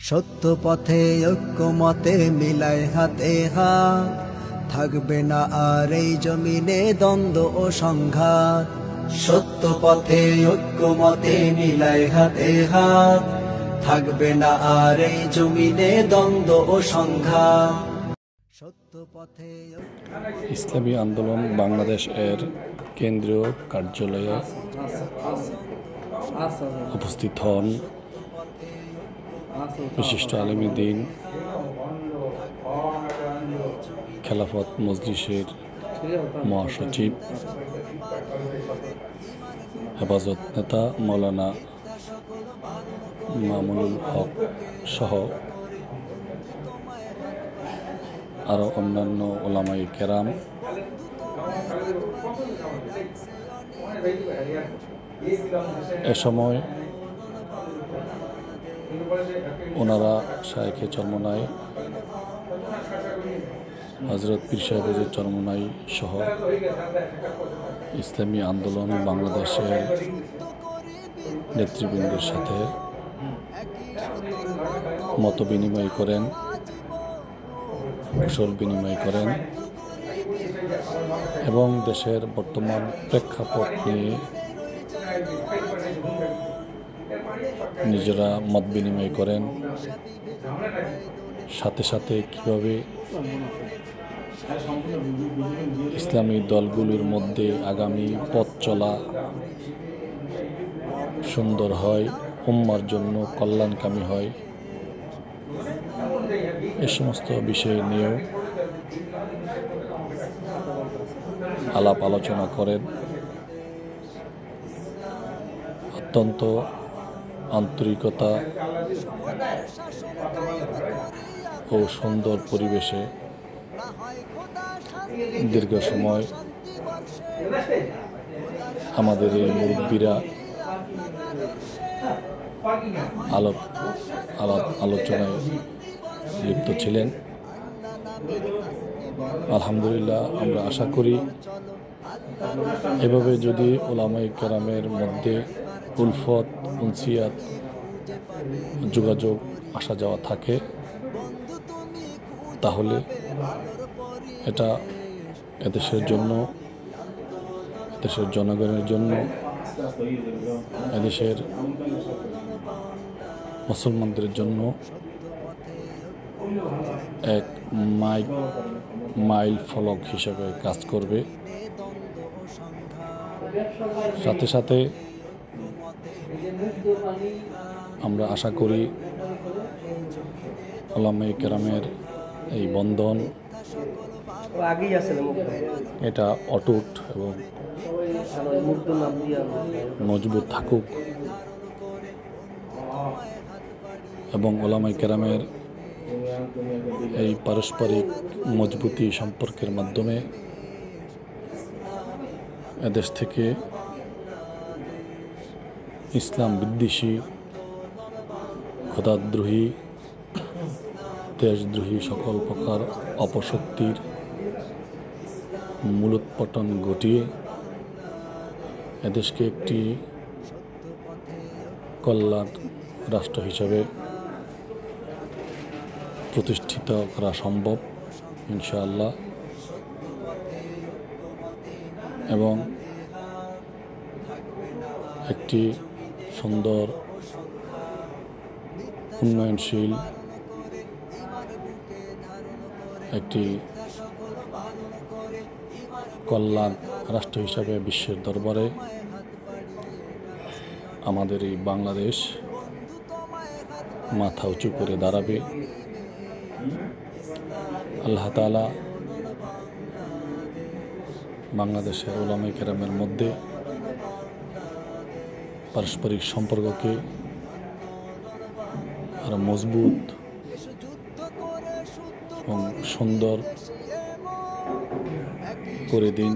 সত্য পথে ঐক্যমতে মিলায় হাতে হাত, থাকবে না আর এই জমিনে দ্বন্দ্ব ও সংঘাত। সত্য পথে ঐক্যমতে মিলায় হাতে হাত, থাকবে না আর এই জমিনে দ্বন্দ্ব ও সংঘাত। সত্য পথে ইসলামী আন্দোলন বাংলাদেশ এর কেন্দ্রীয় কার্যালয়ে উপস্থিত হন বিশিষ্ট আলেমে দ্বীন, খেলাফত মজলিসের মহাসচিব, হেফাজত নেতা মৌলানা মামুনুল হক সহ আরো অন্যান্য ওলামায়ে কেরাম। এ সময় ওনারা শায়েখে চরমোনাই হযরত পীর সাহেব হুজুর চরমোনাই সহ ইসলামী আন্দোলন বাংলাদেশের নেতৃবৃন্দের সাথে মত বিনিময় করেন, কুশল বিনিময় করেন এবং দেশের বর্তমান প্রেক্ষাপট নিয়ে নিজেরা মত বিনিময় করেন। সাথে সাথে কিভাবে ইসলামী দলগুলোর মধ্যে আগামী পথ চলা সুন্দর হয়, উম্মার জন্য কল্যাণকামী হয়, এ সমস্ত বিষয় নিয়েও আলাপ আলোচনা করেন। অত্যন্ত আন্তরিকতা ও সুন্দর পরিবেশে দীর্ঘ সময় আমাদের এই মুরব্বীরা আলোচনায় লিপ্ত ছিলেন। আলহামদুলিল্লাহ, আমরা আশা করি এভাবে যদি ওলামায়ে কেরামের মধ্যে উলফত, উনসিয়াত, যোগাযোগ আসা যাওয়া থাকে, তাহলে এটা এদেশের জন্য, এদেশের জনগণের জন্য, এদেশের মুসলমানদের জন্য এক মাইল ফলক হিসেবে কাজ করবে। সাথে সাথে আমরা আশা করি ওলামায়ে কেরামের এই বন্ধন এটা অটুট এবং মজবুত থাকুক এবং ওলামায়ে কেরামের এই পারস্পরিক মজবুতি সম্পর্কের মাধ্যমে এদেশ থেকে ইসলাম বিদ্বেষী, খোদাদ্রোহী, দেশদ্রোহী সকল প্রকার অপশক্তির মূলোৎপাটন ঘটিয়ে এদেশকে একটি কল্যাণ রাষ্ট্র হিসাবে প্রতিষ্ঠিত করা সম্ভব ইনশাআল্লাহ, এবং একটি সুন্দর উন্নয়নশীল একটি কল্যাণ রাষ্ট্র হিসাবে বিশ্বের দরবারে আমাদের এই বাংলাদেশ মাথা উঁচু করে দাঁড়াবে। আল্লাহ তাআলা বাংলাদেশের ওলামায়ে কেরামের মধ্যে পারস্পরিক সম্পর্ককে আরো মজবুত এবং সুন্দর করে দিন।